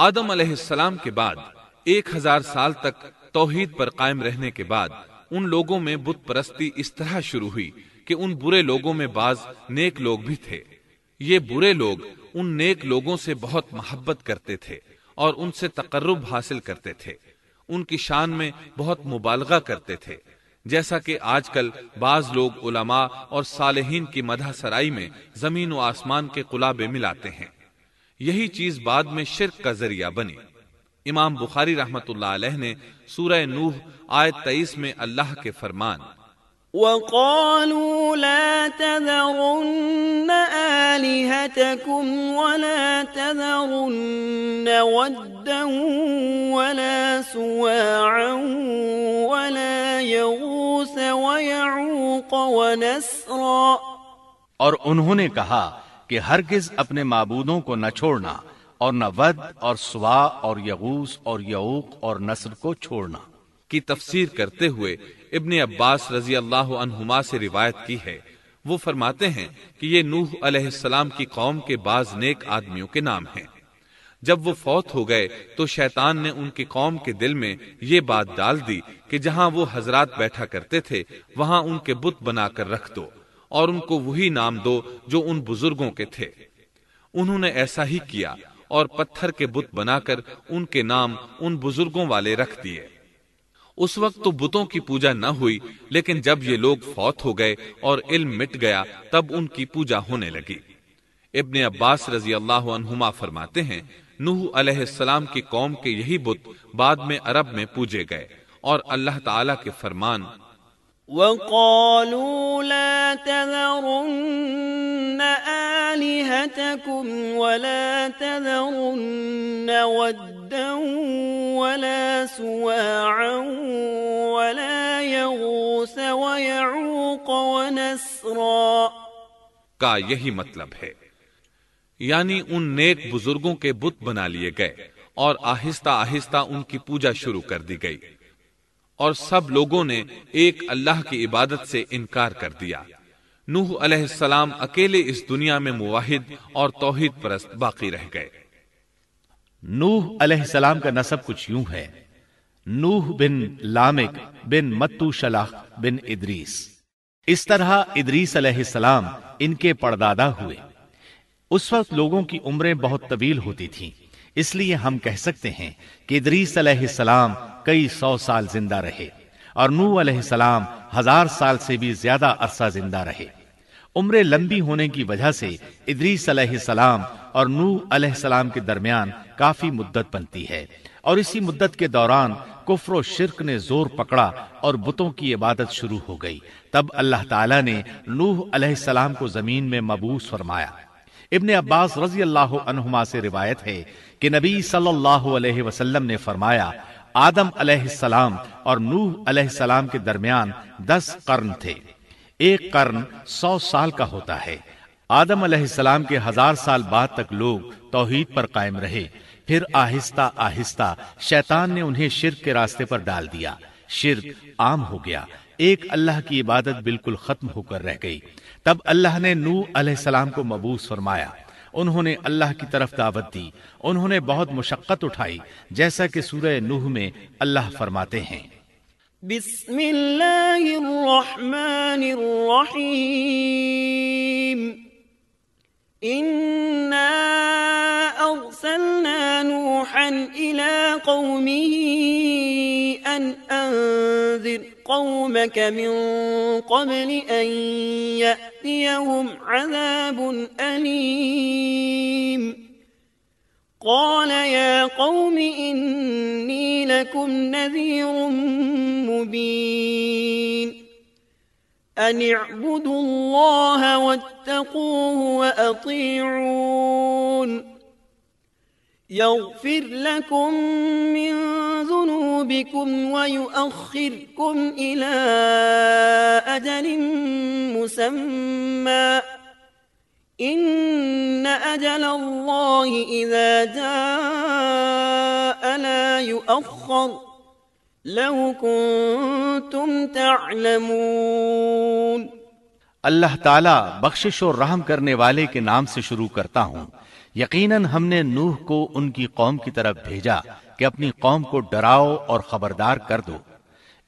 آدم علیہ السلام کے بعد 1000 سال تک توحید پر قائم رہنے کے بعد ان لوگوں میں بت پرستی اس طرح شروع ہوئی کہ ان برے لوگوں میں بعض نیک لوگ بھی تھے۔ یہ برے لوگ ان نیک لوگوں سے بہت محبت کرتے تھے اور ان سے تقرب حاصل کرتے تھے، ان کی شان میں بہت مبالغہ کرتے تھے، جیسا کہ آج کل بعض لوگ علماء اور صالحین کی مدح سرائی میں زمین و آسمان کے قلابے ملاتے ہیں۔ یہی چیز بعد میں شرک کا ذریعہ بنی۔ امام بخاری رحمت اللہ علیہ نے سورہ نوح آیت 23 میں اللہ کے فرمان وَقَالُوا لَا تَذَرُنَّ آلِهَتَكُمْ وَلَا تَذَرُنَّ وَدًّا وَلَا سُوَاعًا وَلَا يَغُوثَ وَيَعُوقَ وَنَسْرًا، اور انہوں نے کہا کہ ہرگز اپنے معبودوں کو نہ چھوڑنا اور نہ ود اور سوا اور یغوث اور یعوق اور نصر کو چھوڑنا کی تفسیر کرتے ہوئے ابن عباس رضی اللہ عنہما سے روایت کی ہے۔ وہ فرماتے ہیں کہ یہ نوح علیہ السلام کی قوم کے بعض نیک آدمیوں کے نام ہیں۔ جب وہ فوت ہو گئے تو شیطان نے ان کی قوم کے دل میں یہ بات ڈال دی کہ جہاں وہ حضرات بیٹھا کرتے تھے وہاں ان کے بت بنا کر رکھ دو اور ان کو وہی نام دو جو ان بزرگوں کے تھے۔ انہوں نے ایسا ہی کیا اور پتھر کے بت بنا کر ان کے نام ان بزرگوں والے رکھ دیے۔ اس وقت تو بتوں کی پوجا نہ ہوئی، لیکن جب یہ لوگ فوت ہو گئے اور علم مٹ گیا تب ان کی پوجا ہونے لگی۔ ابن عباس رضی اللہ عنہما فرماتے ہیں نوح علیہ السلام کی قوم کے یہی بت بعد میں عرب میں پوجے گئے، اور اللہ تعالی کے فرمان وَقَالُوا لَا تَذَرُنَّ آلِهَتَكُمْ وَلَا تَذَرُنَّ وَدًّا وَلَا سُوَاعًا وَلَا يَغُوثَ وَيَعُوقَ وَنَسْرًا کا یہی مطلب ہے، یعنی ان نیک بزرگوں کے بت بنا لیے گئے اور آہستہ آہستہ ان کی پوجا شروع کر دی گئی، اور سب لوگوں نے ایک اللہ کی عبادت سے انکار کر دیا۔ نوح علیہ السلام اکیلے اس دنیا میں موحد اور توحید پرست باقی رہ گئے۔ نوح علیہ السلام کا نسب کچھ یوں ہے: نوح بن لامک بن متو شلح بن ادریس۔ اس طرح ادریس علیہ السلام ان کے پردادا ہوئے۔ اس وقت لوگوں کی عمریں بہت طویل ہوتی تھیں، اس لیے ہم کہہ سکتے ہیں کہ ادریس علیہ السلام کئی 100 سال زندہ رہے اور نوح علیہ السلام 1000 سال سے بھی زیادہ عرصہ زندہ رہے۔ عمریں لمبی ہونے کی وجہ سے ادریس علیہ السلام اور نوح علیہ السلام کے درمیان کافی مدت بنتی ہے، اور اسی مدت کے دوران کفر و شرک نے زور پکڑا اور بتوں کی عبادت شروع ہو گئی۔ تب اللہ تعالیٰ نے نوح علیہ السلام کو زمین میں مبعوث فرمایا۔ ابن عباس رضی اللہ عنہما سے روایت ہے کہ نبی صلی اللہ علیہ وسلم نے فرمایا آدم علیہ السلام اور نوح علیہ السلام کے درمیان 10 قرن تھے۔ ایک قرن 100 سال کا ہوتا ہے۔ آدم علیہ السلام کے 1000 سال بعد تک لوگ توحید پر قائم رہے، پھر آہستہ آہستہ شیطان نے انہیں شرک کے راستے پر ڈال دیا، شرک عام ہو گیا، ایک اللہ کی عبادت بالکل ختم ہو کر رہ گئی۔ تب اللہ نے نوح علیہ السلام کو مبعوث فرمایا، انہوں نے اللہ کی طرف دعوت دی، انہوں نے بہت مشقت اٹھائی، جیسا کہ سورہ نوح میں اللہ فرماتے ہیں بسم اللہ الرحمن الرحیم انا ارسلنا نوحا الى قومه ان انذر قومك من قبل ان يأتيهم عذاب أليم قال يا قوم إني لكم نذير مبين أن اعبدوا الله واتقوه وأطيعون يغفر لكم من ذنوبكم ويؤخركم إلى أجل مسمى إن أجل الله إذا جاء لا يؤخر لو كنتم تعلمون۔ اللہ تعالیٰ بخشش اور رحم کرنے والے کے نام سے شروع کرتا ہوں۔ یقیناً ہم نے نوح کو ان کی قوم کی طرف بھیجا کہ اپنی قوم کو ڈراؤ اور خبردار کر دو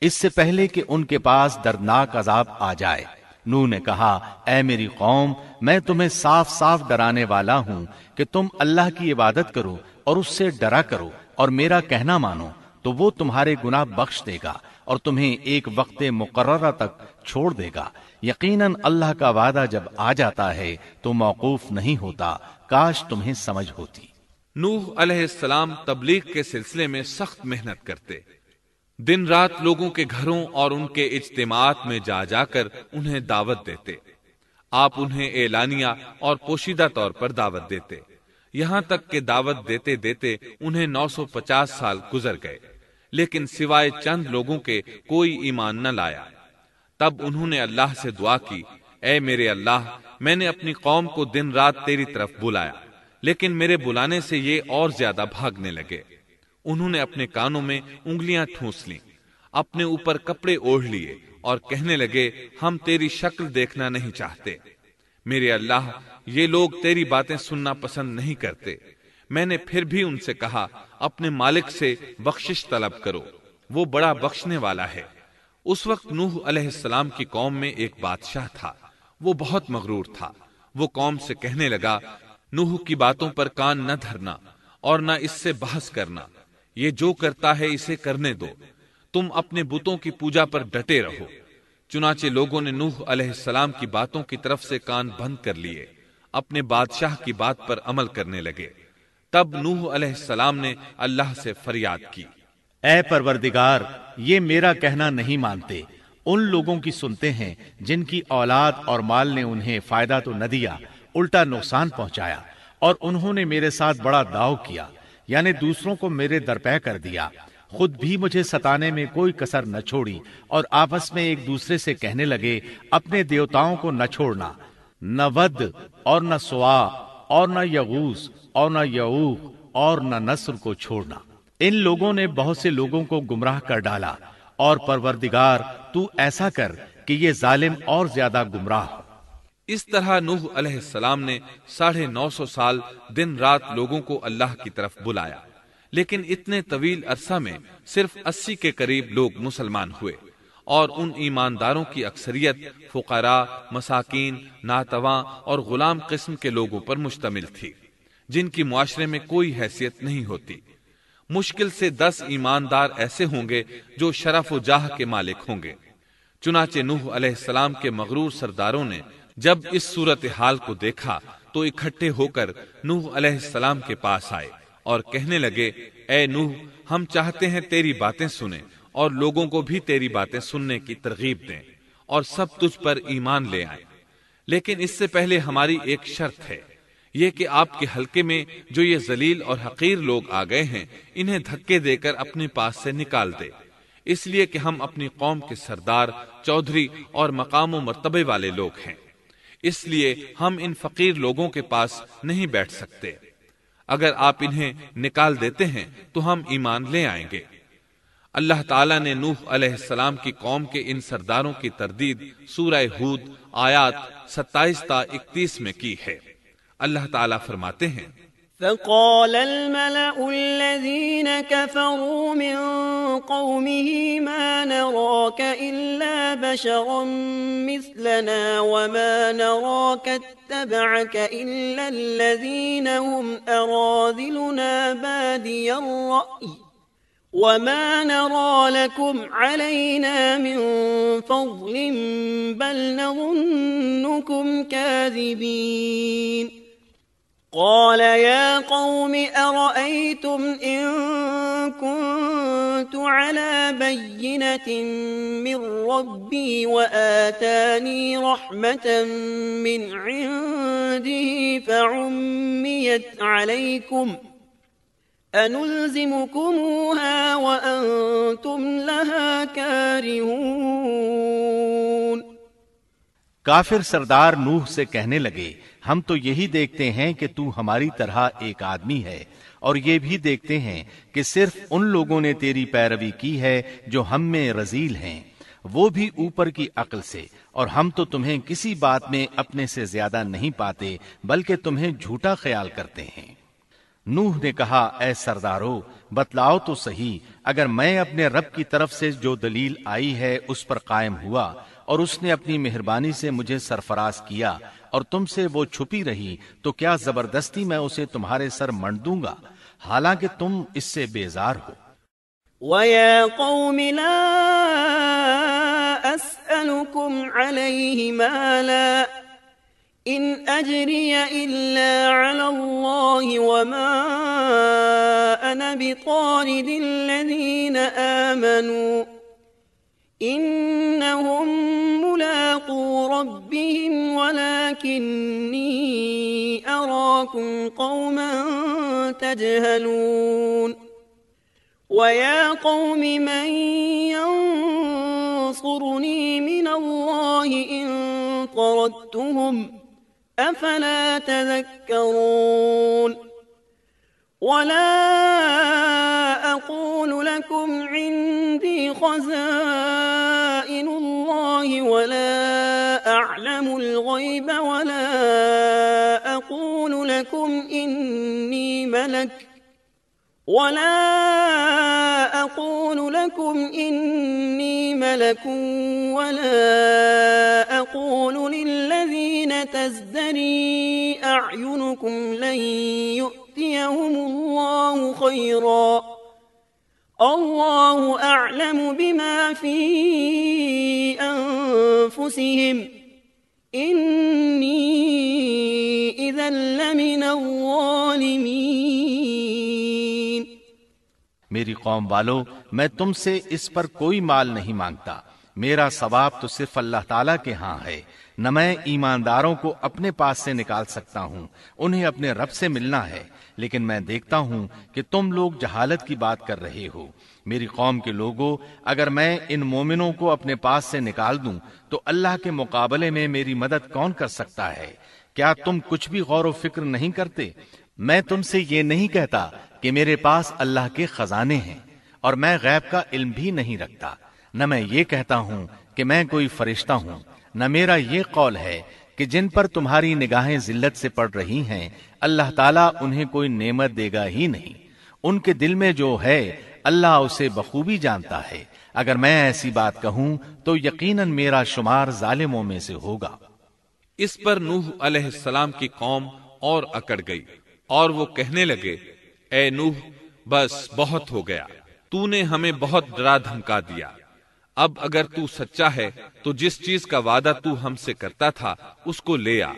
اس سے پہلے کہ ان کے پاس دردناک عذاب آ جائے۔ نوح نے کہا، اے میری قوم، میں تمہیں صاف صاف ڈرانے والا ہوں کہ تم اللہ کی عبادت کرو اور اس سے ڈرا کرو اور میرا کہنا مانو، تو وہ تمہارے گناہ بخش دے گا اور تمہیں ایک وقت مقررہ تک چھوڑ دے گا۔ یقیناً اللہ کا وعدہ جب آ جاتا ہے تو موقوف نہیں ہوتا، کاش تمہیں سمجھ ہوتی۔ نوح علیہ السلام تبلیغ کے سلسلے میں سخت محنت کرتے، دن رات لوگوں کے گھروں اور ان کے اجتماعات میں جا جا کر انہیں دعوت دیتے۔ آپ انہیں اعلانیہ اور پوشیدہ طور پر دعوت دیتے، یہاں تک کہ دعوت دیتے دیتے انہیں 950 سال گزر گئے، لیکن سوائے چند لوگوں کے کوئی ایمان نہ لایا۔ تب انہوں نے اللہ سے دعا کی، اے میرے اللہ، میں نے اپنی قوم کو دن رات تیری طرف بلایا، لیکن میرے بلانے سے یہ اور زیادہ بھاگنے لگے۔ انہوں نے اپنے کانوں میں انگلیاں ٹھونس لیں، اپنے اوپر کپڑے اوڑھ لیے اور کہنے لگے، ہم تیری شکل دیکھنا نہیں چاہتے۔ میرے اللہ، یہ لوگ تیری باتیں سننا پسند نہیں کرتے۔ میں نے پھر بھی ان سے کہا، اپنے مالک سے بخشش طلب کرو، وہ بڑا بخشنے والا ہے۔ اس وقت نوح علیہ السلام کی قوم میں ایک بادشاہ تھا، وہ بہت مغرور تھا۔ وہ قوم سے کہنے لگا، نوح کی باتوں پر کان نہ دھرنا اور نہ اس سے بحث کرنا، یہ جو کرتا ہے اسے کرنے دو، تم اپنے بتوں کی پوجا پر ڈٹے رہو۔ چنانچہ لوگوں نے نوح علیہ السلام کی باتوں کی طرف سے کان بند کر لیے، اپنے بادشاہ کی بات پر عمل کرنے لگے۔ تب نوح علیہ السلام نے اللہ سے فریاد کی، اے پروردگار، یہ میرا کہنا نہیں مانتے، ان لوگوں کی سنتے ہیں جن کی اولاد اور مال نے انہیں فائدہ تو نہ دیا، الٹا نقصان پہنچایا، اور انہوں نے میرے ساتھ بڑا داؤ کیا، یعنی دوسروں کو میرے درپے کر دیا، خود بھی مجھے ستانے میں کوئی کسر نہ چھوڑی، اور آپس میں ایک دوسرے سے کہنے لگے، اپنے دیوتاؤں کو نہ چھوڑنا، نہ ود اور نہ سوا اور نہ یغوث اور نہ یعوق اور نہ نصر کو چھوڑنا۔ ان لوگوں نے بہت سے لوگوں کو گمراہ کر ڈالا، اور پروردگار تو ایسا کر کہ یہ ظالم اور زیادہ گمراہ ہو۔ اس طرح نوح علیہ السلام نے 950 سال دن رات لوگوں کو اللہ کی طرف بلایا، لیکن اتنے طویل عرصہ میں صرف 80 کے قریب لوگ مسلمان ہوئے، اور ان ایمانداروں کی اکثریت فقراء، مساکین، ناتواں اور غلام قسم کے لوگوں پر مشتمل تھی، جن کی معاشرے میں کوئی حیثیت نہیں ہوتی۔ مشکل سے 10 ایماندار ایسے ہوں گے جو شرف و جاہ کے مالک ہوں گے۔ چنانچہ نوح علیہ السلام کے مغرور سرداروں نے جب اس صورتحال کو دیکھا تو اکٹھے ہو کر نوح علیہ السلام کے پاس آئے اور کہنے لگے، اے نوح، ہم چاہتے ہیں تیری باتیں سنیں اور لوگوں کو بھی تیری باتیں سننے کی ترغیب دیں اور سب تجھ پر ایمان لے آئیں، لیکن اس سے پہلے ہماری ایک شرط ہے، یہ کہ آپ کے حلقے میں جو یہ ذلیل اور حقیر لوگ آ گئے ہیں انہیں دھکے دے کر اپنے پاس سے نکال دے، اس لیے کہ ہم اپنی قوم کے سردار، چودھری اور مقام و مرتبے والے لوگ ہیں، اس لیے ہم ان فقیر لوگوں کے پاس نہیں بیٹھ سکتے۔ اگر آپ انہیں نکال دیتے ہیں تو ہم ایمان لے آئیں گے۔ اللہ تعالیٰ نے نوح علیہ السلام کی قوم کے ان سرداروں کی تردید سورہ ہود آیات 27 تا 31 میں کی ہے۔ اللہ تعالیٰ فرماتے ہیں، فقال الملأ الذين كفروا من قومه ما نراك إلا بشرا مثلنا وما نراك اتبعك إلا الذين هم أراذلنا بادي الرأي وما نرى لكم علينا من فضل بل نظنكم كاذبين قال يا قوم أرأيتم إن كنت على بينة من ربي وآتاني رحمة من عنده فعميت عليكم أنلزمكموها وأنتم لها كارهون۔ کافر سردار نوح سے کہنے لگے، ہم تو یہی دیکھتے ہیں کہ تو ہماری طرح ایک آدمی ہے، اور یہ بھی دیکھتے ہیں کہ صرف ان لوگوں نے تیری پیروی کی ہے جو ہم میں رذیل ہیں، وہ بھی اوپر کی عقل سے، اور ہم تو تمہیں کسی بات میں اپنے سے زیادہ نہیں پاتے بلکہ تمہیں جھوٹا خیال کرتے ہیں۔ نوح نے کہا، اے سردارو، بتلاؤ تو صحیح، اگر میں اپنے رب کی طرف سے جو دلیل آئی ہے اس پر قائم ہوا اور اس نے اپنی مہربانی سے مجھے سرفراز کیا اور تم سے وہ چھپی رہی، تو کیا زبردستی میں اسے تمہارے سر منڈ دوں گا، حالانکہ تم اس سے بیزار ہو۔ وَيَا قَوْمِ لَا أَسْأَلُكُمْ عَلَيْهِ مَالًا إِنْ أَجْرِيَ إِلَّا عَلَى اللَّهِ وَمَا أَنَا بِطَارِدِ الَّذِينَ آمَنُوا إِنَّهُمْ مُلَاقُو رَبِّهِمْ وَلَكِنِّي أَرَاكُمْ قَوْمًا تَجْهَلُونَ وَيَا قَوْمِ مَنْ يَنصُرُنِي مِنَ اللَّهِ إِن طَرَدتُّهُمْ أَفَلَا تَذَكَّرُونَ وَلَا أَقُولُ لَكُمْ عِندِي خَزَائِنُ اللَّهِ وَلَا أَعْلَمُ الْغَيْبَ وَلَا أَقُولُ لَكُمْ إِنِّي مَلَكٌ وَلَا أَقُولُ لِلَّذِينَ تَزْدَرِي أَعْيُنُكُمْ لَن يُؤْتِيَهُمُ اللَّهُ خَيْرًا اللَّهُ أَعْلَمُ بِمَا فِي أَنفُسِهِمْ إِنِّي إِذًا لَّمِنَ الظَّالِمِينَ۔ میری قوم والو، میں تم سے اس پر کوئی مال نہیں مانگتا، میرا ثواب تو صرف اللہ تعالیٰ کے ہاں ہے، نہ میں ایمانداروں کو اپنے پاس سے نکال سکتا ہوں، انہیں اپنے رب سے ملنا ہے، لیکن میں دیکھتا ہوں کہ تم لوگ جہالت کی بات کر رہے ہو۔ میری قوم کے لوگوں، اگر میں ان مومنوں کو اپنے پاس سے نکال دوں تو اللہ کے مقابلے میں میری مدد کون کر سکتا ہے؟ کیا تم کچھ بھی غور و فکر نہیں کرتے؟ میں تم سے یہ نہیں کہتا کہ میرے پاس اللہ کے خزانے ہیں اور میں غیب کا علم بھی نہیں رکھتا، نہ میں یہ کہتا ہوں کہ میں کوئی فرشتہ ہوں، نہ میرا یہ قول ہے کہ جن پر تمہاری نگاہیں ذلت سے پڑ رہی ہیں اللہ تعالیٰ انہیں کوئی نعمت دے گا ہی نہیں، ان کے دل میں جو ہے اللہ اسے بخوبی جانتا ہے۔ اگر میں ایسی بات کہوں تو یقیناً میرا شمار ظالموں میں سے ہوگا۔ اس پر نوح علیہ السلام کی قوم اور اکڑ گئی اور وہ کہنے لگے، اے نوح، بس بہت ہو گیا، تو نے ہمیں بہت ڈرا دھمکا دیا، اب اگر تو سچا ہے تو جس چیز کا وعدہ تو ہم سے کرتا تھا اس کو لے آ۔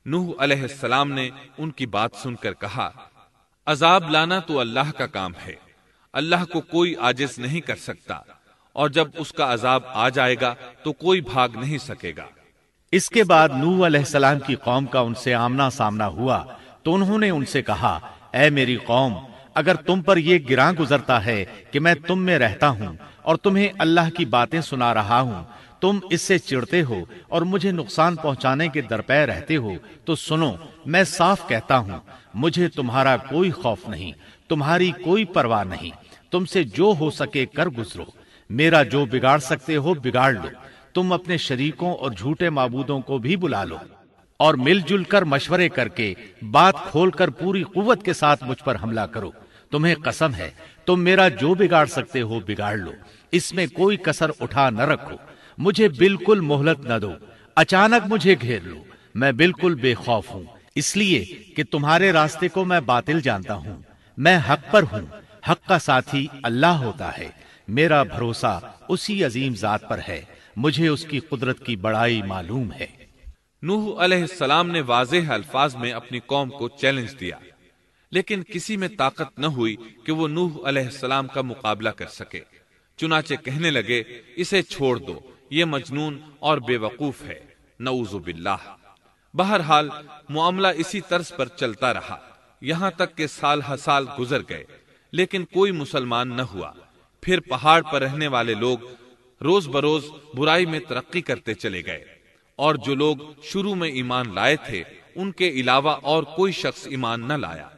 نوح علیہ السلام نے ان کی بات سن کر کہا، عذاب لانا تو اللہ کا کام ہے، اللہ کو کوئی عاجز نہیں کر سکتا، اور جب اس کا عذاب آ جائے گا تو کوئی بھاگ نہیں سکے گا۔ اس کے بعد نوح علیہ السلام کی قوم کا ان سے آمنا سامنا ہوا تو انہوں نے ان سے کہا، اے میری قوم، اگر تم پر یہ گراں گزرتا ہے کہ میں تم میں رہتا ہوں اور تمہیں اللہ کی باتیں سنا رہا ہوں، تم اس سے چڑھتے ہو اور مجھے نقصان پہنچانے کے درپے رہتے ہو، تو سنو، میں صاف کہتا ہوں، مجھے تمہارا کوئی خوف نہیں، تمہاری کوئی پرواہ نہیں، تم سے جو ہو سکے کر گزرو، میرا جو بگاڑ سکتے ہو بگاڑ لو، تم اپنے شریکوں اور جھوٹے معبودوں کو بھی بلا لو اور مل جل کر مشورے کر کے بات کھول کر پوری قوت کے ساتھ مجھ پر حملہ کرو، تمہیں قسم ہے تم میرا جو بگاڑ سکتے ہو بگاڑ لو، اس میں کوئی کسر اٹھا نہ رکھو، مجھے بالکل مہلت نہ دو، اچانک مجھے گھیر لو، میں بالکل بے خوف ہوں، اس لیے کہ تمہارے راستے کو میں باطل جانتا ہوں، میں حق پر ہوں، حق کا ساتھی اللہ ہوتا ہے، میرا بھروسہ اسی عظیم ذات پر ہے، مجھے اس کی قدرت کی بڑائی معلوم ہے۔ نوح علیہ السلام نے واضح الفاظ میں اپنی قوم کو چیلنج دیا، لیکن کسی میں طاقت نہ ہوئی کہ وہ نوح علیہ السلام کا مقابلہ کر سکے، چنانچہ کہنے لگے، اسے چھوڑ دو، یہ مجنون اور بے وقوف ہے، نعوذ باللہ۔ بہرحال معاملہ اسی طرز پر چلتا رہا، یہاں تک کہ سال ہر سال گزر گئے، لیکن کوئی مسلمان نہ ہوا۔ پھر پہاڑ پر رہنے والے لوگ روز بروز برائی میں ترقی کرتے چلے گئے، اور جو لوگ شروع میں ایمان لائے تھے ان کے علاوہ اور کوئی شخص ایمان نہ لایا۔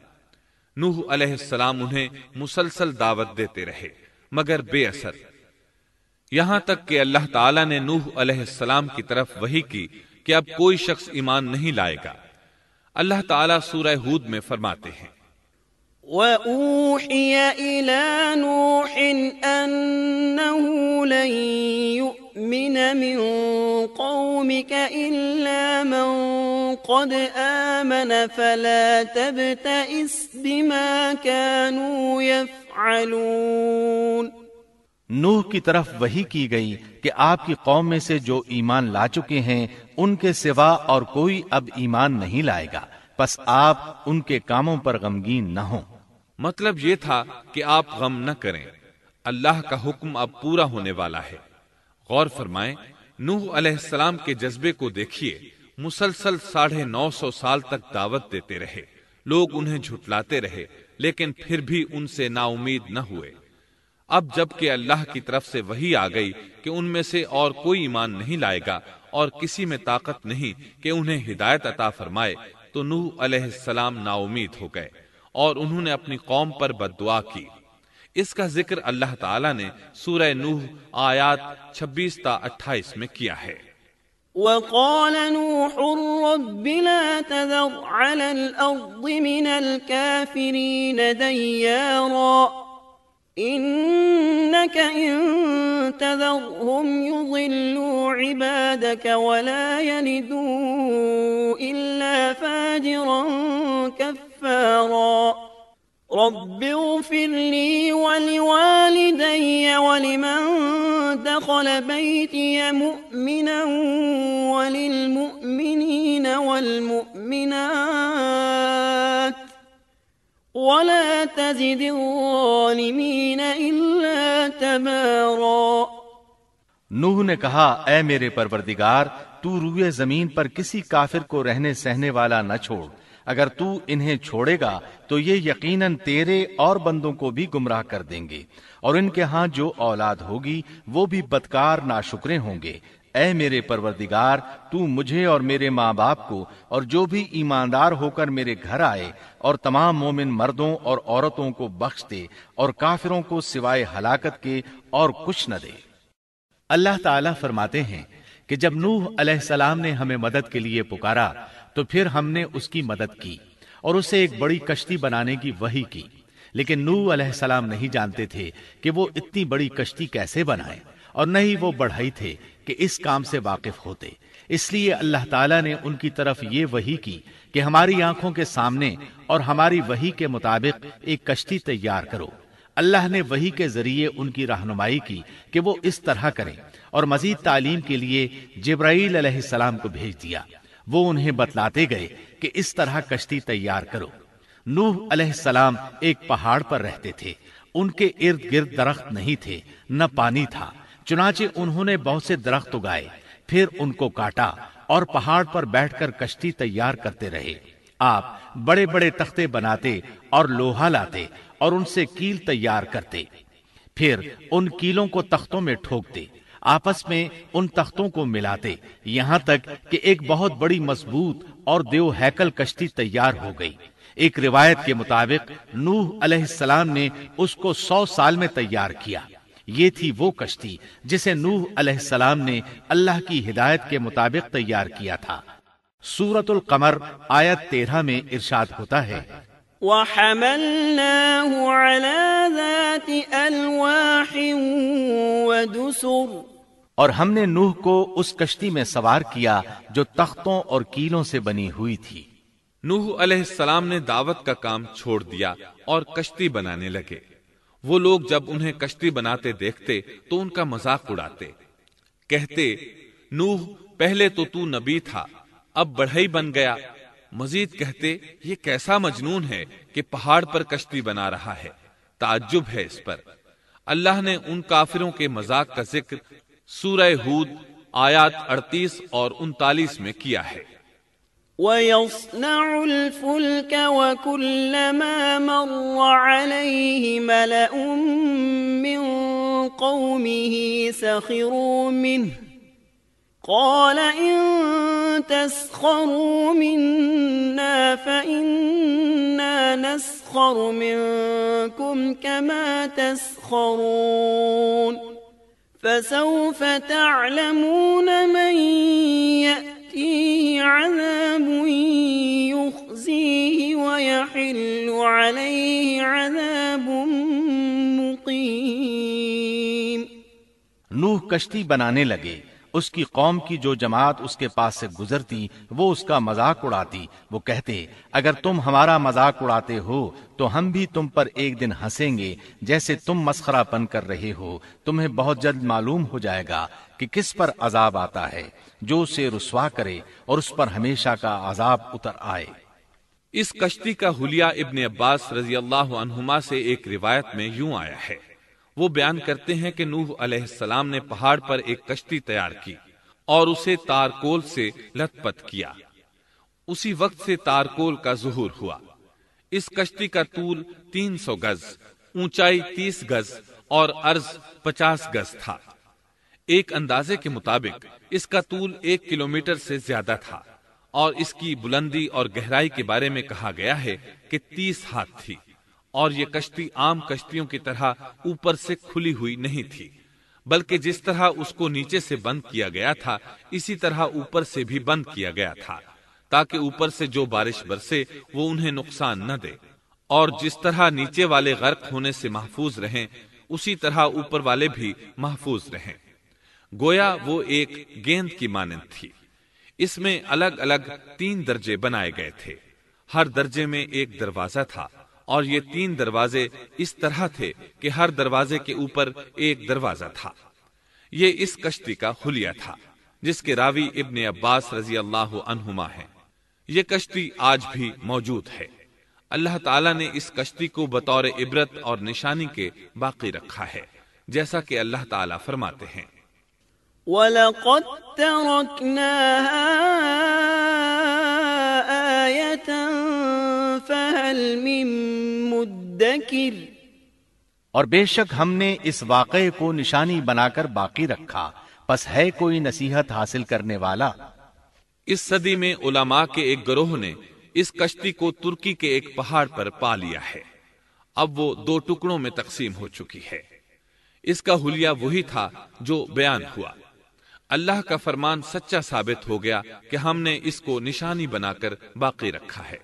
نوح علیہ السلام انہیں مسلسل دعوت دیتے رہے مگر بے اثر۔ یہاں تک کہ اللہ تعالیٰ نے نوح علیہ السلام کی طرف وحی کی کہ اب کوئی شخص ایمان نہیں لائے گا۔ اللہ تعالیٰ سورہ ہود میں فرماتے ہیں وَأُوحِيَ إِلَى نُوحٍ أَنَّهُ لَن يُؤْمِنَ مِن قَوْمِكَ إِلَّا مَن قَدْ آمَنَ فَلَا تَبْتَئِسْ بِمَا كَانُوا يَفْعَلُونَ۔ نوح کی طرف وحی کی گئی کہ آپ کی قوم میں سے جو ایمان لا چکے ہیں ان کے سوا اور کوئی اب ایمان نہیں لائے گا، پس آپ ان کے کاموں پر غمگین نہ ہوں۔ مطلب یہ تھا کہ آپ غم نہ کریں، اللہ کا حکم اب پورا ہونے والا ہے۔ غور فرمائیں، نوح علیہ السلام کے جذبے کو دیکھیے، مسلسل 950 سال تک دعوت دیتے رہے، لوگ انہیں جھٹلاتے رہے، لیکن پھر بھی ان سے نا امید نہ ہوئے۔ اب جب کہ اللہ کی طرف سے وحی آ گئی کہ ان میں سے اور کوئی ایمان نہیں لائے گا اور کسی میں طاقت نہیں کہ انہیں ہدایت عطا فرمائے، تو نوح علیہ السلام نا امید ہو گئے اور انہوں نے اپنی قوم پر بد دعا کی۔ اس کا ذکر اللہ تعالیٰ نے سورہ نوح آیات 26 تا 28 میں کیا ہے۔ وَقَالَ نُوحٌ رَبِّ لَا تَذَرْ عَلَى الْأَرْضِ مِنَ الْكَافِرِينَ دَيَّارًا إِنَّكَ إِن تَذَرْهُمْ يُضِلُّوا عِبَادَكَ وَلَا يَلِدُوا إِلَّا فَاجِرًا كَفَّارًا رَبِّ اغْفِرْ لِي وَلِوَالِدَيَّ وَلِمَن دَخَلَ بَيْتِيَ مُؤْمِنًا وَلِلْمُؤْمِنِينَ وَالْمُؤْمِنَاتِ وَلَا تَزِدِ الظَّالِمِينَ إِلَّا تَبَارًا۔ نوح نے کہا، اے میرے پروردگار، تو روئے زمین پر کسی کافر کو رہنے سہنے والا نہ چھوڑ۔ اگر تو انہیں چھوڑے گا تو یہ یقیناً تیرے اور بندوں کو بھی گمراہ کر دیں گے، اور ان کے ہاں جو اولاد ہوگی وہ بھی بدکار ناشکرے ہوں گے۔ اے میرے پروردگار، تو مجھے اور میرے ماں باپ کو اور جو بھی ایماندار ہو کر میرے گھر آئے اور تمام مومن مردوں اور عورتوں کو بخش دے، اور کافروں کو سوائے ہلاکت کے اور کچھ نہ دے۔ اللہ تعالیٰ فرماتے ہیں کہ جب نوح علیہ السلام نے ہمیں مدد کے لیے پکارا تو پھر ہم نے اس کی مدد کی اور اسے ایک بڑی کشتی بنانے کی وحی کی، لیکن نوح علیہ السلام نہیں جانتے تھے کہ وہ اتنی بڑی کشتی کیسے بنائیں، اور نہ ہی وہ بڑھئی تھے کہ اس کام سے واقف ہوتے۔ اس لیے اللہ تعالیٰ نے ان کی طرف یہ وحی کی کہ ہماری آنکھوں کے سامنے اور ہماری وحی کے مطابق ایک کشتی تیار کرو۔ اللہ نے وحی کے ذریعے ان کی رہنمائی کی کہ وہ اس طرح کریں، اور مزید تعلیم کے لیے جبرائیل علیہ السلام کو بھیج دیا۔ وہ انہیں بتلاتے گئے کہ اس طرح کشتی تیار کرو۔ نوح علیہ السلام ایک پہاڑ پر رہتے تھے، ان کے ارد گرد درخت نہیں تھے، نہ پانی تھا، چنانچہ انہوں نے بہت سے درخت اگائے، پھر ان کو کاٹا اور پہاڑ پر بیٹھ کر کشتی تیار کرتے رہے۔ آپ بڑے بڑے تختے بناتے اور لوہا لاتے اور ان سے کیل تیار کرتے، پھر ان کیلوں کو تختوں میں ٹھوکتے، آپس میں ان تختوں کو ملاتے، یہاں تک کہ ایک بہت بڑی مضبوط اور دیو ہیکل کشتی تیار ہو گئی۔ ایک روایت کے مطابق نوح علیہ السلام نے اس کو 100 سال میں تیار کیا۔ یہ تھی وہ کشتی جسے نوح علیہ السلام نے اللہ کی ہدایت کے مطابق تیار کیا تھا۔ سورۃ القمر آیت 13 میں ارشاد ہوتا ہے، وَحَمَلْنَاهُ عَلَى ذَاتِ أَلْوَاحٍ وَدُسُرٍ، اور ہم نے نوح کو اس کشتی میں سوار کیا جو تختوں اور کیلوں سے بنی ہوئی تھی۔ نوح علیہ السلام نے دعوت کا کام چھوڑ دیا اور کشتی بنانے لگے۔ وہ لوگ جب انہیں کشتی بناتے دیکھتے تو ان کا مذاق اڑاتے، کہتے، نوح پہلے تو نبی تھا، اب بڑھئی بن گیا۔ مزید کہتے، یہ کیسا مجنون ہے کہ پہاڑ پر کشتی بنا رہا ہے، تعجب ہے اس پر۔ اللہ نے ان کافروں کے مذاق کا ذکر سورہ ہود آیات 38 اور 39 میں کیا ہے۔ وَيَصْنَعُ الْفُلْكَ وَكُلَّمَا مَرَّ عَلَيْهِ مَلَأٌ مِّن قَوْمِهِ سَخِرُوا مِنْهُ قَالَ إِن تَسْخَرُوا مِنَّا فَإِنَّا نَسْخَرُ مِنكُمْ كَمَا تَسْخَرُونَ فسوف تعلمون من يأتيه عذاب يخزيه ويحل عليه عذاب مقيم۔ نوح کشتی بنانے لگے، اس کی قوم کی جو جماعت اس کے پاس سے گزرتی وہ اس کا مذاق اڑاتی۔ وہ کہتے اگر تم ہمارا مذاق اڑاتے ہو تو ہم بھی تم پر ایک دن ہنسیں گے جیسے تم مسخرہ پن کر رہے ہو۔ تمہیں بہت جلد معلوم ہو جائے گا کہ کس پر عذاب آتا ہے جو اسے رسوا کرے اور اس پر ہمیشہ کا عذاب اتر آئے۔ اس کشتی کا حلیہ ابن عباس رضی اللہ عنہما سے ایک روایت میں یوں آیا ہے۔ وہ بیان کرتے ہیں کہ نوح علیہ السلام نے پہاڑ پر ایک کشتی تیار کی اور اسے تارکول سے لت پت کیا۔ اسی وقت سے تارکول کا ظہور ہوا۔ اس کشتی کا طول 300 گز، اونچائی 30 گز اور عرض 50 گز تھا۔ ایک اندازے کے مطابق اس کا طول 1 کلومیٹر سے زیادہ تھا اور اس کی بلندی اور گہرائی کے بارے میں کہا گیا ہے کہ 30 ہاتھ تھی، اور یہ کشتی عام کشتیوں کی طرح اوپر سے کھلی ہوئی نہیں تھی، بلکہ جس طرح اس کو نیچے سے بند کیا گیا تھا اسی طرح اوپر سے بھی بند کیا گیا تھا، تاکہ اوپر سے جو بارش برسے وہ انہیں نقصان نہ دے، اور جس طرح نیچے والے غرق ہونے سے محفوظ رہیں اسی طرح اوپر والے بھی محفوظ رہیں۔ گویا وہ ایک گیند کی مانند تھی۔ اس میں الگ الگ 3 درجے بنائے گئے تھے، ہر درجے میں ایک دروازہ تھا، اور یہ 3 دروازے اس طرح تھے کہ ہر دروازے کے اوپر ایک دروازہ تھا۔ یہ اس کشتی کا حلیہ تھا جس کے راوی ابن عباس رضی اللہ عنہما ہیں۔ یہ کشتی آج بھی موجود ہے۔ اللہ تعالیٰ نے اس کشتی کو بطور عبرت اور نشانی کے باقی رکھا ہے، جیسا کہ اللہ تعالیٰ فرماتے ہیں وَلَقَدْ تَرَكْنَاهَا آيَةً فَهَلْ مِن مُدَّكِرٍ، اور بے شک ہم نے اس واقعے کو نشانی بنا کر باقی رکھا، پس ہے کوئی نصیحت حاصل کرنے والا۔ اس صدی میں علماء کے ایک گروہ نے اس کشتی کو ترکی کے ایک پہاڑ پر پا لیا ہے۔ اب وہ 2 ٹکڑوں میں تقسیم ہو چکی ہے۔ اس کا حلیہ وہی تھا جو بیان ہوا۔ اللہ کا فرمان سچا ثابت ہو گیا کہ ہم نے اس کو نشانی بنا کر باقی رکھا ہے۔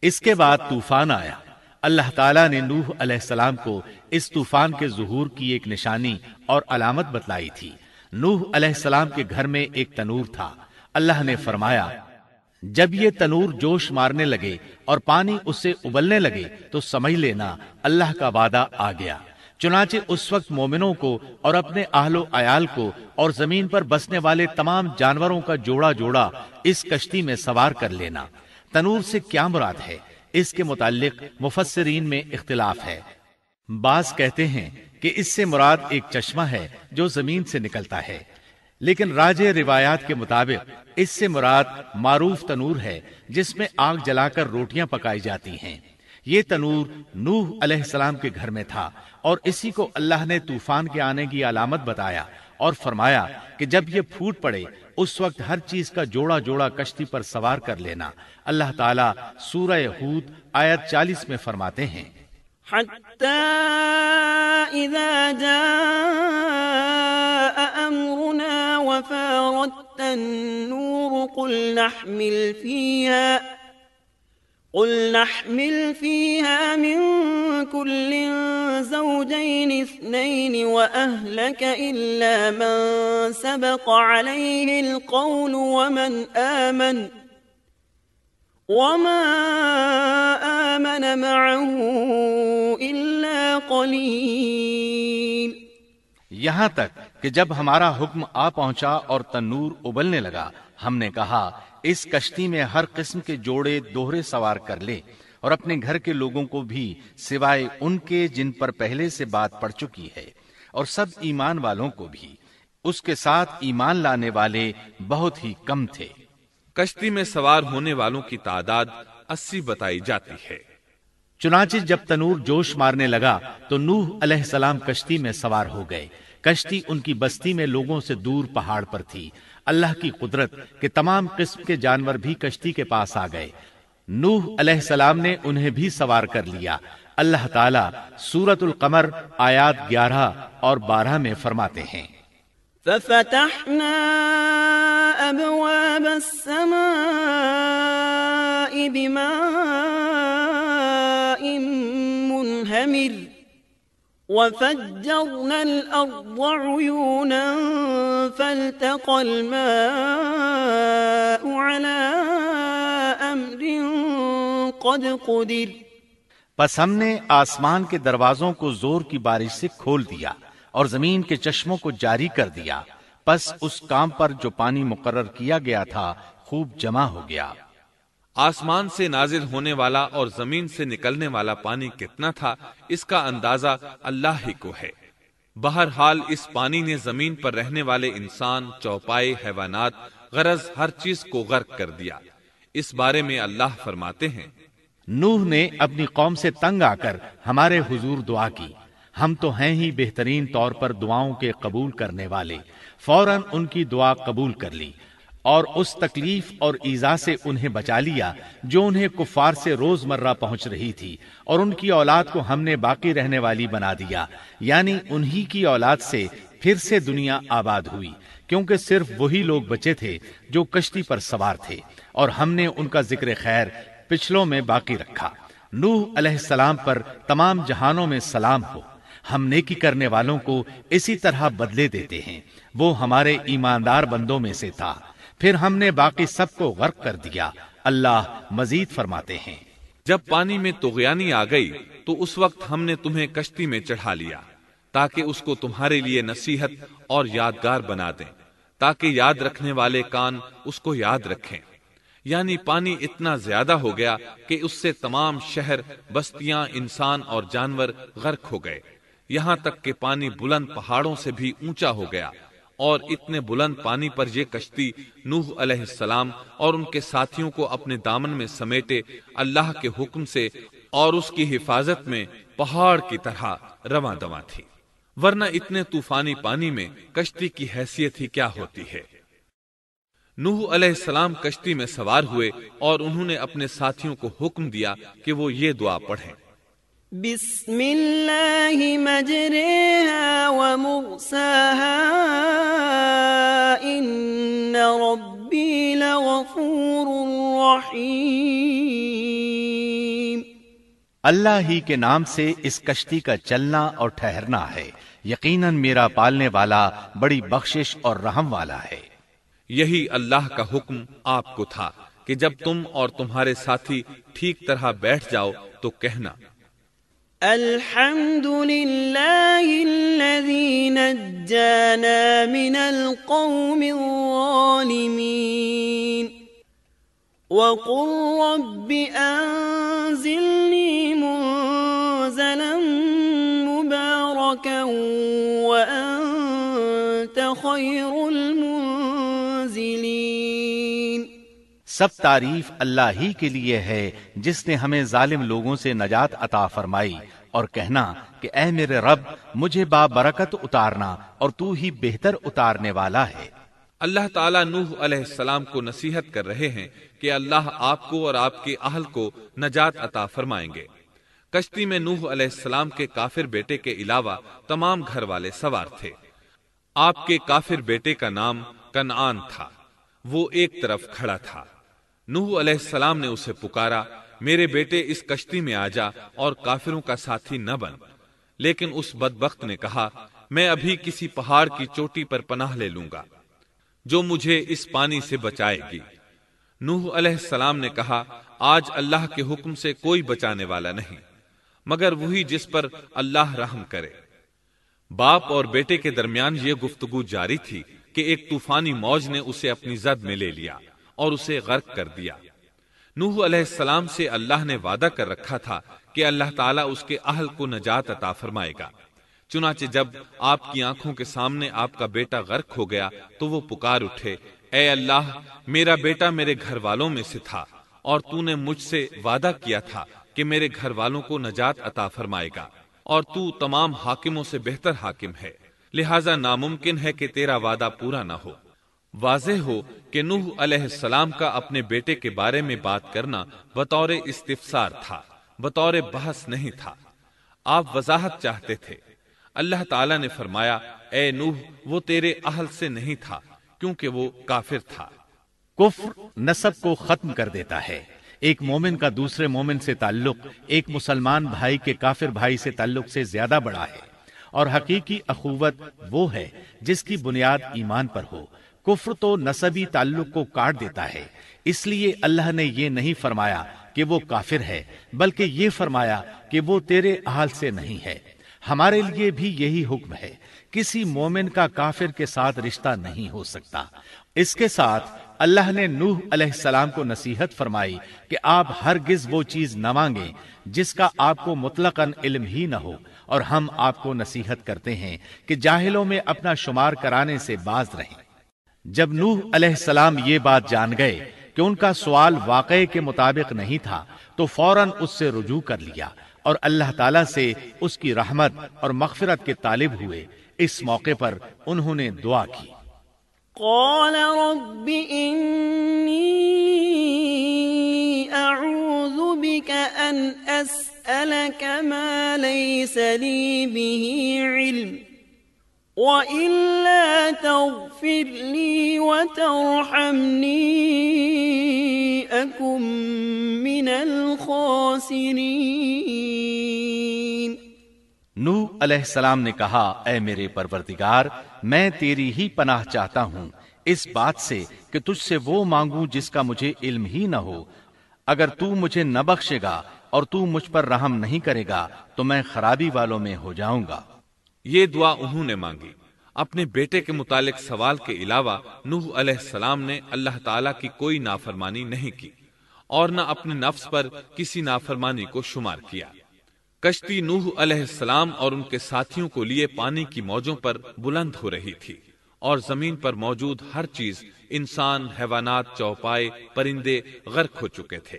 اس کے بعد طوفان آیا۔ اللہ تعالیٰ نے نوح علیہ السلام کو اس طوفان کے ظہور کی ایک نشانی اور علامت بتلائی تھی۔ نوح علیہ السلام کے گھر میں ایک تنور تھا۔ اللہ نے فرمایا جب یہ تنور جوش مارنے لگے اور پانی اس سے ابلنے لگے تو سمجھ لینا اللہ کا وعدہ آ گیا۔ چنانچہ اس وقت مومنوں کو اور اپنے اہل و عیال کو اور زمین پر بسنے والے تمام جانوروں کا جوڑا جوڑا اس کشتی میں سوار کر لینا۔ تنور سے کیا مراد ہے، اس کے متعلق مفسرین میں اختلاف ہے۔ بعض کہتے ہیں کہ اس سے مراد ایک چشمہ ہے جو زمین سے نکلتا ہے، لیکن راجح روایات کے مطابق اس سے مراد معروف تنور ہے جس میں آگ جلا کر روٹیاں پکائی جاتی ہیں۔ یہ تنور نوح علیہ السلام کے گھر میں تھا، اور اسی کو اللہ نے طوفان کے آنے کی علامت بتایا اور فرمایا کہ جب یہ پھوٹ پڑے اس وقت ہر چیز کا جوڑا جوڑا کشتی پر سوار کر لینا۔ اللہ تعالیٰ سورہ ہود آیت 40 میں فرماتے ہیں حَتَّى إِذَا جَاءَ أَمْرُنَا وَفَارَتِ النُّورُ قُلْ نَحْمِلْ فِيهَا مِن كُلٍّ زَوْجَيْنِ اثْنَيْنِ وَأَهْلَكَ إِلَّا مَن سَبَقَ عَلَيْهِ الْقَوْلُ وَمَا آمَنَ مَعَهُ إِلَّا قَلِيلٌ۔ یہاں تک کہ جب ہمارا حکم آ پہنچا اور تنور ابلنے لگا، ہم نے کہا اس کشتی میں ہر قسم کے جوڑے دوہرے سوار کر لے، اور اپنے گھر کے لوگوں کو بھی سوائے ان کے جن پر پہلے سے بات پڑ چکی ہے، اور سب ایمان والوں کو بھی۔ اس کے ساتھ ایمان لانے والے بہت ہی کم تھے۔ کشتی میں سوار ہونے والوں کی تعداد 80 بتائی جاتی ہے۔ چنانچہ جب تنور جوش مارنے لگا تو نوح علیہ السلام کشتی میں سوار ہو گئے۔ کشتی ان کی بستی میں لوگوں سے دور پہاڑ پر تھی۔ اللہ کی قدرت کہ تمام قسم کے جانور بھی کشتی کے پاس آ گئے۔ نوح علیہ السلام نے انہیں بھی سوار کر لیا۔ اللہ تعالیٰ سورۃ القمر آیات 11 اور 12 میں فرماتے ہیں، ففتحنا أبواب السماء بماء منهمر وفجرنا الأرض عيونا فالتقى الماء على أمر قد قدر۔ پس ہم نے آسمان کے دروازوں کو زور کی بارش سے کھول دیا اور زمین کے چشموں کو جاری کر دیا، پس اس کام پر جو پانی مقرر کیا گیا تھا خوب جمع ہو گیا۔ آسمان سے نازل ہونے والا اور زمین سے نکلنے والا پانی کتنا تھا، اس کا اندازہ اللہ ہی کو ہے۔ بہرحال اس پانی نے زمین پر رہنے والے انسان، چوپائے، حیوانات، غرض ہر چیز کو غرق کر دیا۔ اس بارے میں اللہ فرماتے ہیں، نوح نے اپنی قوم سے تنگ آ کر ہمارے حضور دعا کی، ہم تو ہیں ہی بہترین طور پر دعاؤں کے قبول کرنے والے۔ فوراً ان کی دعا قبول کر لی اور اس تکلیف اور ایذا سے انہیں بچا لیا جو انہیں کفار سے روزمرہ پہنچ رہی تھی، اور ان کی اولاد کو ہم نے باقی رہنے والی بنا دیا، یعنی انہی کی اولاد سے پھر سے دنیا آباد ہوئی، کیونکہ صرف وہی لوگ بچے تھے جو کشتی پر سوار تھے، اور ہم نے ان کا ذکر خیر پچھلوں میں باقی رکھا۔ نوح علیہ السلام پر تمام جہانوں میں سلام ہو۔ ہم نیکی کرنے والوں کو اسی طرح بدلے دیتے ہیں، وہ ہمارے ایماندار بندوں میں سے تھا، پھر ہم نے باقی سب کو غرق کر دیا۔ اللہ مزید فرماتے ہیں، جب پانی میں طغیانی آ گئی تو اس وقت ہم نے تمہیں کشتی میں چڑھا لیا تاکہ اس کو تمہارے لیے نصیحت اور یادگار بنا دیں، تاکہ یاد رکھنے والے کان اس کو یاد رکھیں۔ یعنی پانی اتنا زیادہ ہو گیا کہ اس سے تمام شہر، بستیاں، انسان اور جانور غرق ہو گئے، یہاں تک کہ پانی بلند پہاڑوں سے بھی اونچا ہو گیا، اور اتنے بلند پانی پر یہ کشتی نوح علیہ السلام اور ان کے ساتھیوں کو اپنے دامن میں سمیٹے اللہ کے حکم سے اور اس کی حفاظت میں پہاڑ کی طرح رواں دواں تھی، ورنہ اتنے طوفانی پانی میں کشتی کی حیثیت ہی کیا ہوتی ہے۔ نوح علیہ السلام کشتی میں سوار ہوئے اور انہوں نے اپنے ساتھیوں کو حکم دیا کہ وہ یہ دعا پڑھیں، بسم اللہ مجریہا ومرساہا ان ربی لغفور رحیم۔ اللہ ہی کے نام سے اس کشتی کا چلنا اور ٹھہرنا ہے، یقیناً میرا پالنے والا بڑی بخشش اور رحم والا ہے۔ یہی اللہ کا حکم آپ کو تھا کہ جب تم اور تمہارے ساتھی ٹھیک طرح بیٹھ جاؤ تو کہنا، الحمد للہ الذی نجانا من القوم الظالمین وقل رب انزلنی منزلا مبارکا وانت خیر المنزلین۔ سب تعریف اللہ ہی کے لیے ہے جس نے ہمیں ظالم لوگوں سے نجات عطا فرمائی، اور کہنا کہ اے میرے رب مجھے بابرکت اتارنا اور تو ہی بہتر اتارنے والا ہے۔ اللہ تعالیٰ نوح علیہ السلام کو نصیحت کر رہے ہیں کہ اللہ آپ کو اور آپ کے اہل کو نجات عطا فرمائیں گے۔ کشتی میں نوح علیہ السلام کے کافر بیٹے کے علاوہ تمام گھر والے سوار تھے۔ آپ کے کافر بیٹے کا نام کنعان تھا، وہ ایک طرف کھڑا تھا۔ نوح علیہ السلام نے اسے پکارا، میرے بیٹے اس کشتی میں آ جا اور کافروں کا ساتھی نہ بن، لیکن اس بدبخت نے کہا، میں ابھی کسی پہاڑ کی چوٹی پر پناہ لے لوں گا جو مجھے اس پانی سے بچائے گی۔ نوح علیہ السلام نے کہا، آج اللہ کے حکم سے کوئی بچانے والا نہیں مگر وہی جس پر اللہ رحم کرے۔ باپ اور بیٹے کے درمیان یہ گفتگو جاری تھی کہ ایک طوفانی موج نے اسے اپنی زد میں لے لیا اور اسے غرق کر دیا۔ نوح علیہ السلام سے اللہ نے وعدہ کر رکھا تھا کہ اللہ تعالیٰ اس کے اہل کو نجات عطا فرمائے گا۔ چنانچہ جب آپ کی آنکھوں کے سامنے آپ کا بیٹا غرق ہو گیا تو وہ پکار اٹھے، اے اللہ، میرا بیٹا میرے گھر والوں میں سے تھا اور تو نے مجھ سے وعدہ کیا تھا کہ میرے گھر والوں کو نجات عطا فرمائے گا، اور تو تمام حاکموں سے بہتر حاکم ہے، لہذا ناممکن ہے کہ تیرا وعدہ پورا نہ ہو۔ واضح ہو کہ نوح علیہ السلام کا اپنے بیٹے کے بارے میں بات کرنا بطور استفسار تھا، بطور بحث نہیں تھا۔ آپ وضاحت چاہتے تھے۔ اللہ تعالیٰ نے فرمایا، اے نوح، وہ تیرے اہل سے نہیں تھا کیونکہ وہ کافر تھا۔ کفر نسب کو ختم کر دیتا ہے۔ ایک مومن کا دوسرے مومن سے تعلق ایک مسلمان بھائی کے کافر بھائی سے تعلق سے زیادہ بڑا ہے، اور حقیقی اخوت وہ ہے جس کی بنیاد ایمان پر ہو۔ کفر تو نسبی تعلق کو کاٹ دیتا ہے، اس لیے اللہ نے یہ نہیں فرمایا کہ وہ کافر ہے، بلکہ یہ فرمایا کہ وہ تیرے اہل سے نہیں ہے۔ ہمارے لیے بھی یہی حکم ہے، کسی مومن کا کافر کے ساتھ رشتہ نہیں ہو سکتا۔ اس کے ساتھ اللہ نے نوح علیہ السلام کو نصیحت فرمائی کہ آپ ہرگز وہ چیز نہ مانگیں جس کا آپ کو مطلقاً علم ہی نہ ہو، اور ہم آپ کو نصیحت کرتے ہیں کہ جاہلوں میں اپنا شمار کرانے سے باز رہیں۔ جب نوح علیہ السلام یہ بات جان گئے کہ ان کا سوال واقعے کے مطابق نہیں تھا تو فوراً اس سے رجوع کر لیا اور اللہ تعالیٰ سے اس کی رحمت اور مغفرت کے طالب ہوئے۔ اس موقع پر انہوں نے دعا کی، قال رب إني أعوذ بك أن أسألك ما ليس لي به علم وإلا تغفر لي وترحمني أكن من الخاسرين۔ نوح علیہ السلام نے کہا، اے میرے پروردگار، میں تیری ہی پناہ چاہتا ہوں اس بات سے کہ تجھ سے وہ مانگوں جس کا مجھے علم ہی نہ ہو۔ اگر تو مجھے نہ بخشے گا اور تو مجھ پر رحم نہیں کرے گا تو میں خرابی والوں میں ہو جاؤں گا۔ یہ دعا انہوں نے مانگی۔ اپنے بیٹے کے متعلق سوال کے علاوہ نوح علیہ السلام نے اللہ تعالیٰ کی کوئی نافرمانی نہیں کی اور نہ اپنے نفس پر کسی نافرمانی کو شمار کیا۔ کشتی نوح علیہ السلام اور ان کے ساتھیوں کو لیے پانی کی موجوں پر بلند ہو رہی تھی، اور زمین پر موجود ہر چیز، انسان، حیوانات، چوپائے، پرندے غرق ہو چکے تھے۔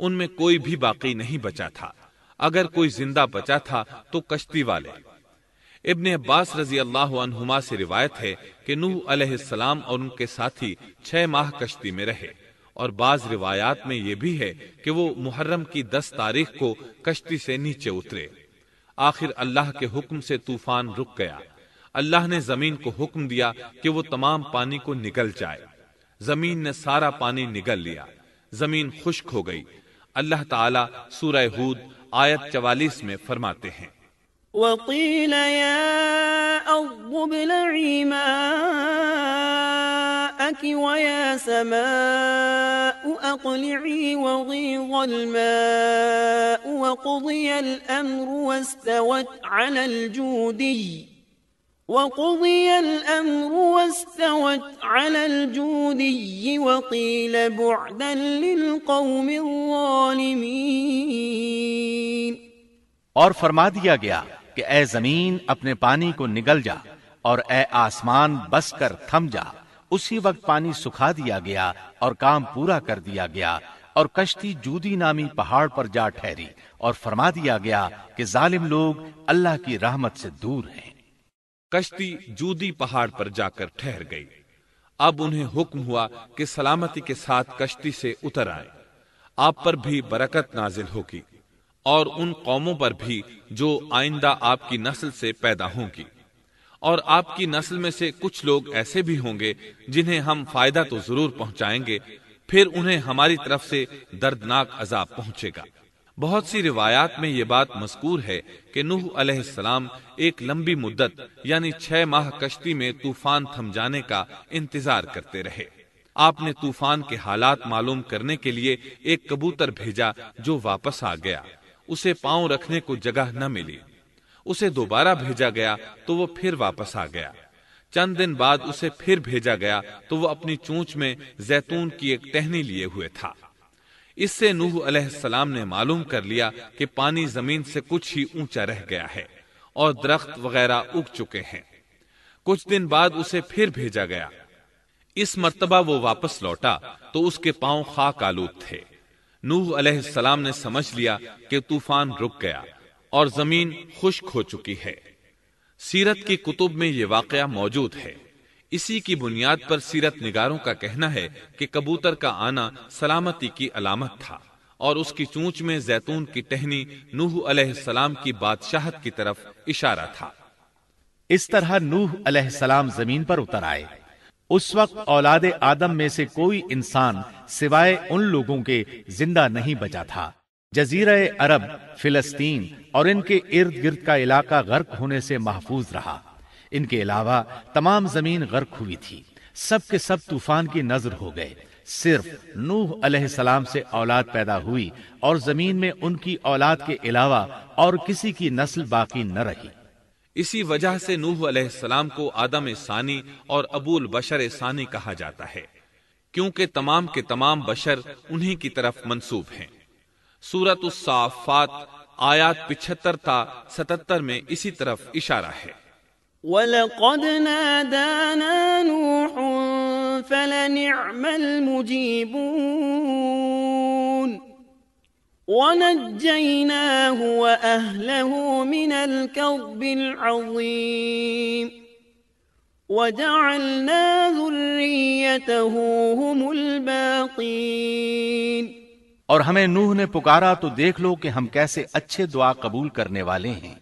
ان میں کوئی بھی باقی نہیں بچا تھا۔ اگر کوئی زندہ بچا تھا تو کشتی والے۔ ابن عباس رضی اللہ عنہما سے روایت ہے کہ نوح علیہ السلام اور ان کے ساتھی 6 ماہ کشتی میں رہے، اور بعض روایات میں یہ بھی ہے کہ وہ محرم کی 10 تاریخ کو کشتی سے نیچے اترے۔ آخر اللہ کے حکم سے طوفان رک گیا۔ اللہ نے زمین کو حکم دیا کہ وہ تمام پانی کو نگل جائے۔ زمین نے سارا پانی نگل لیا، زمین خشک ہو گئی۔ اللہ تعالیٰ سورہ ہود آیت 44 میں فرماتے ہیں، وقيل يا أرض ابلعي ماءك ويا سماء أقلعي وغيض الماء وقضي الأمر واستوت على الجودي وقيل بعدا للقوم الظالمين۔ اور فرما دیا گیا کہ اے زمین اپنے پانی کو نگل جا، اور اے آسمان بس کر تھم جا۔ اسی وقت پانی سکھا دیا گیا اور کام پورا کر دیا گیا، اور کشتی جودی نامی پہاڑ پر جا ٹھہری، اور فرما دیا گیا کہ ظالم لوگ اللہ کی رحمت سے دور ہیں۔ کشتی جودی پہاڑ پر جا کر ٹھہر گئی۔ اب انہیں حکم ہوا کہ سلامتی کے ساتھ کشتی سے اتر آئے۔ آپ پر بھی برکت نازل ہوگی، اور ان قوموں پر بھی جو آئندہ آپ کی نسل سے پیدا ہوں گی، اور آپ کی نسل میں سے کچھ لوگ ایسے بھی ہوں گے جنہیں ہم فائدہ تو ضرور پہنچائیں گے، پھر انہیں ہماری طرف سے دردناک عذاب پہنچے گا۔ بہت سی روایات میں یہ بات مذکور ہے کہ نوح علیہ السلام ایک لمبی مدت یعنی 6 ماہ کشتی میں طوفان تھم جانے کا انتظار کرتے رہے۔ آپ نے طوفان کے حالات معلوم کرنے کے لیے ایک کبوتر بھیجا جو واپس آ گیا۔ اسے پاؤں رکھنے کو جگہ نہ ملی۔ اسے دوبارہ بھیجا گیا تو وہ پھر واپس آ گیا۔ چند دن بعد اسے پھر بھیجا گیا تو وہ اپنی چونچ میں زیتون کی ایک ٹہنی لیے ہوئے تھا۔ اس سے نوح علیہ السلام نے معلوم کر لیا کہ پانی زمین سے کچھ ہی اونچا رہ گیا ہے اور درخت وغیرہ اگ چکے ہیں۔ کچھ دن بعد اسے پھر بھیجا گیا۔ اس مرتبہ وہ واپس لوٹا تو اس کے پاؤں خاک آلود تھے۔ نوح علیہ السلام نے سمجھ لیا کہ طوفان رک گیا اور زمین خشک ہو چکی ہے۔ سیرت کی کتب میں یہ واقعہ موجود ہے۔ اسی کی بنیاد پر سیرت نگاروں کا کہنا ہے کہ کبوتر کا آنا سلامتی کی علامت تھا اور اس کی چونچ میں زیتون کی ٹہنی نوح علیہ السلام کی بادشاہت کی طرف اشارہ تھا۔ اس طرح نوح علیہ السلام زمین پر اتر آئے۔ اس وقت اولاد آدم میں سے کوئی انسان سوائے ان لوگوں کے زندہ نہیں بچا تھا۔ جزیرہ عرب، فلسطین اور ان کے ارد گرد کا علاقہ غرق ہونے سے محفوظ رہا۔ ان کے علاوہ تمام زمین غرق ہوئی تھی۔ سب کے سب طوفان کی نذر ہو گئے۔ صرف نوح علیہ السلام سے اولاد پیدا ہوئی اور زمین میں ان کی اولاد کے علاوہ اور کسی کی نسل باقی نہ رہی۔ اسی وجہ سے نوح علیہ السلام کو آدم ثانی اور ابو البشر ثانی کہا جاتا ہے، کیونکہ تمام کے تمام بشر انہی کی طرف منسوب ہیں۔ سورۃ الصافات آیات 75 تا 77 میں اسی طرف اشارہ ہے۔ وَلَقَدْ نَادَانَا نُوحٌ فَلَنِعْمَ الْمُجِيبُونَ وَنَجَّيْنَاهُ وَأَهْلَهُ مِنَ الْكَرْبِ الْعَظِيمِ وَجَعَلْنَا ذُرِّيَّتَهُ هُمُ الْبَاقِينَ۔ اور ہمیں نوح نے پکارا تو دیکھ لو کہ ہم کیسے اچھے دعا قبول کرنے والے ہیں۔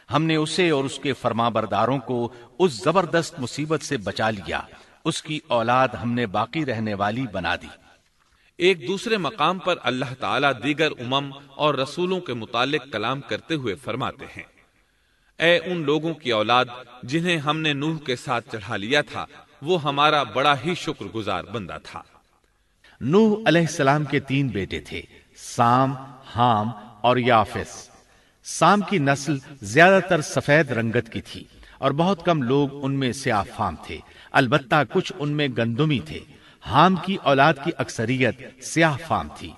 ہم نے اسے اور اس کے فرمانبرداروں کو اس زبردست مصیبت سے بچا لیا۔ اس کی اولاد ہم نے باقی رہنے والی بنا دی۔ ایک دوسرے مقام پر اللہ تعالیٰ دیگر امم اور رسولوں کے متعلق کلام کرتے ہوئے فرماتے ہیں، اے ان لوگوں کی اولاد جنہیں ہم نے نوح کے ساتھ چڑھا لیا تھا، وہ ہمارا بڑا ہی شکر گزار بندہ تھا۔ نوح علیہ السلام کے 3 بیٹے تھے، سام، حام اور یافس۔ سام کی نسل زیادہ تر سفید رنگت کی تھی اور بہت کم لوگ ان میں سیاہ فام تھے، البتہ کچھ ان میں گندمی تھے۔ حام کی اولاد کی اکثریت سیاہ فام تھی،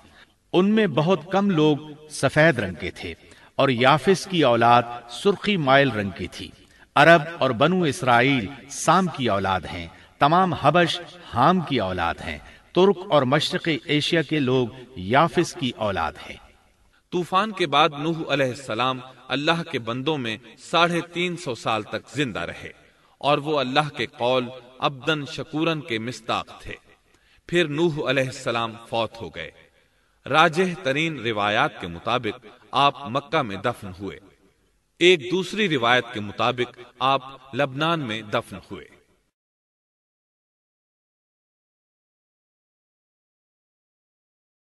ان میں بہت کم لوگ سفید رنگ کے تھے، اور یافس کی اولاد سرخی مائل رنگ کی تھی۔ عرب اور بنو اسرائیل سام کی اولاد ہیں، تمام حبش حام کی اولاد ہیں، ترک اور مشرق ایشیا کے لوگ یافس کی اولاد ہیں۔ طوفان کے بعد نوح علیہ السلام اللہ کے بندوں میں 350 سال تک زندہ رہے، اور وہ اللہ کے قول عبدن شکورن کے مصداق تھے۔ پھر نوح علیہ السلام فوت ہو گئے۔ راجح ترین روایات کے مطابق آپ مکہ میں دفن ہوئے، ایک دوسری روایت کے مطابق آپ لبنان میں دفن ہوئے۔